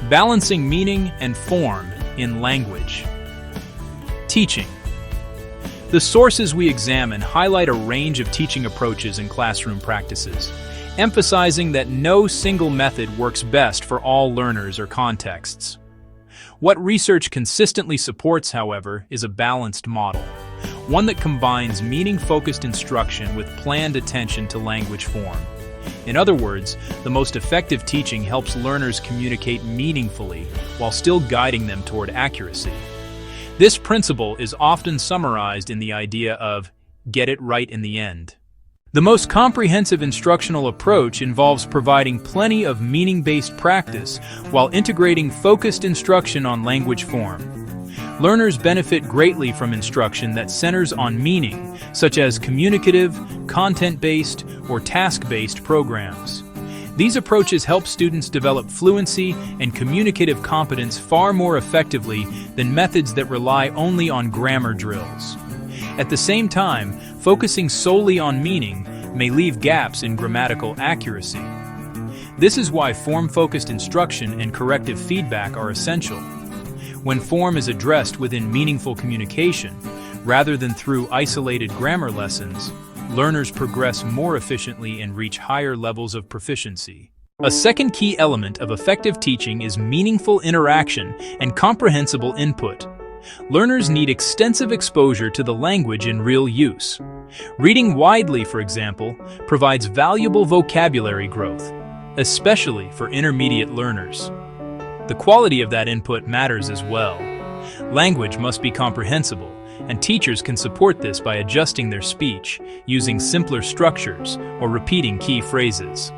Balancing meaning and form in language. Teaching. The sources we examine highlight a range of teaching approaches and classroom practices, emphasizing that no single method works best for all learners or contexts. What research consistently supports, however, is a balanced model, one that combines meaning-focused instruction with planned attention to language form. In other words, the most effective teaching helps learners communicate meaningfully while still guiding them toward accuracy. This principle is often summarized in the idea of get it right in the end. The most comprehensive instructional approach involves providing plenty of meaning-based practice while integrating focused instruction on language form. Learners benefit greatly from instruction that centers on meaning, such as communicative, content-based, or task-based programs. These approaches help students develop fluency and communicative competence far more effectively than methods that rely only on grammar drills. At the same time, focusing solely on meaning may leave gaps in grammatical accuracy. This is why form-focused instruction and corrective feedback are essential. When form is addressed within meaningful communication, rather than through isolated grammar lessons, learners progress more efficiently and reach higher levels of proficiency. A second key element of effective teaching is meaningful interaction and comprehensible input. Learners need extensive exposure to the language in real use. Reading widely, for example, provides valuable vocabulary growth, especially for intermediate learners. The quality of that input matters as well. Language must be comprehensible, and teachers can support this by adjusting their speech, using simpler structures, or repeating key phrases.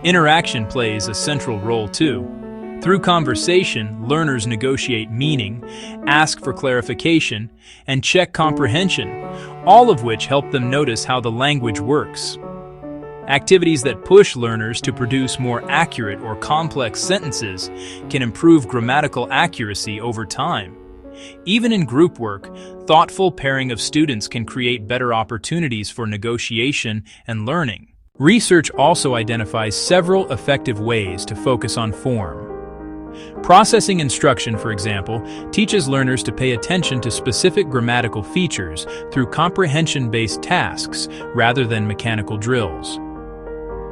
Interaction plays a central role too. Through conversation, learners negotiate meaning, ask for clarification, and check comprehension, all of which help them notice how the language works. Activities that push learners to produce more accurate or complex sentences can improve grammatical accuracy over time. Even in group work, thoughtful pairing of students can create better opportunities for negotiation and learning. Research also identifies several effective ways to focus on form. Processing instruction, for example, teaches learners to pay attention to specific grammatical features through comprehension-based tasks rather than mechanical drills.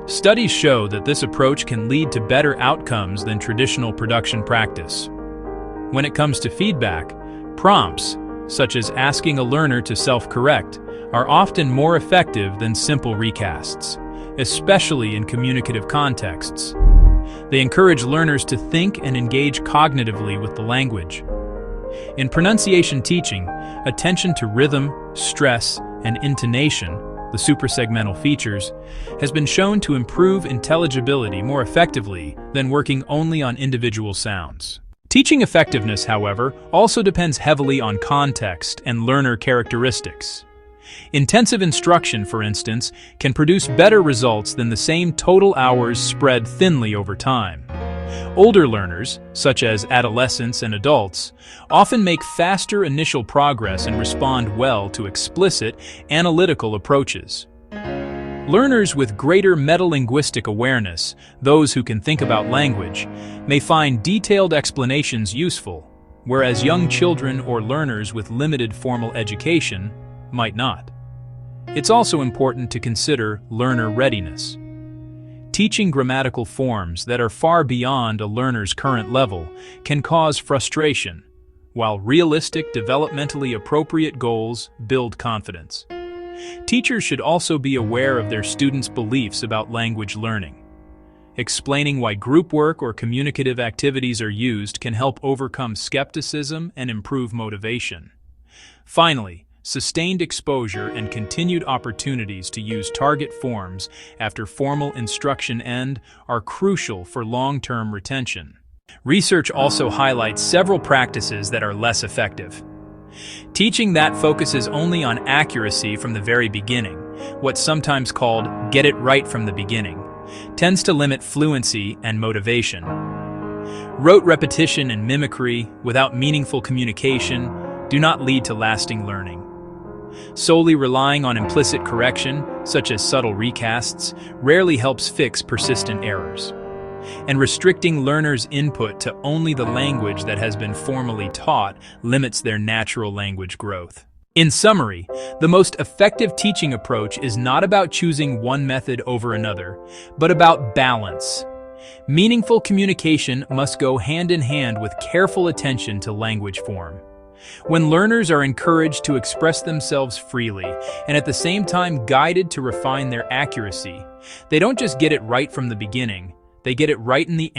Studies show that this approach can lead to better outcomes than traditional production practice. When it comes to feedback, prompts, such as asking a learner to self-correct, are often more effective than simple recasts, especially in communicative contexts. They encourage learners to think and engage cognitively with the language. In pronunciation teaching, attention to rhythm, stress, and intonation, the suprasegmental features, has been shown to improve intelligibility more effectively than working only on individual sounds. Teaching effectiveness, however, also depends heavily on context and learner characteristics. Intensive instruction, for instance, can produce better results than the same total hours spread thinly over time. Older learners, such as adolescents and adults, often make faster initial progress and respond well to explicit, analytical approaches. Learners with greater metalinguistic awareness, those who can think about language, may find detailed explanations useful, whereas young children or learners with limited formal education might not. It's also important to consider learner readiness. Teaching grammatical forms that are far beyond a learner's current level can cause frustration, while realistic, developmentally appropriate goals build confidence. Teachers should also be aware of their students' beliefs about language learning. Explaining why group work or communicative activities are used can help overcome skepticism and improve motivation. Finally, sustained exposure and continued opportunities to use target forms after formal instruction end are crucial for long-term retention. Research also highlights several practices that are less effective. Teaching that focuses only on accuracy from the very beginning, what's sometimes called get it right from the beginning, tends to limit fluency and motivation. Rote repetition and mimicry without meaningful communication do not lead to lasting learning. Solely relying on implicit correction, such as subtle recasts, rarely helps fix persistent errors. and restricting learners' input to only the language that has been formally taught limits their natural language growth. In summary, the most effective teaching approach is not about choosing one method over another, but about balance. Meaningful communication must go hand in hand with careful attention to language form. When learners are encouraged to express themselves freely and at the same time guided to refine their accuracy, they don't just get it right from the beginning, they get it right in the end.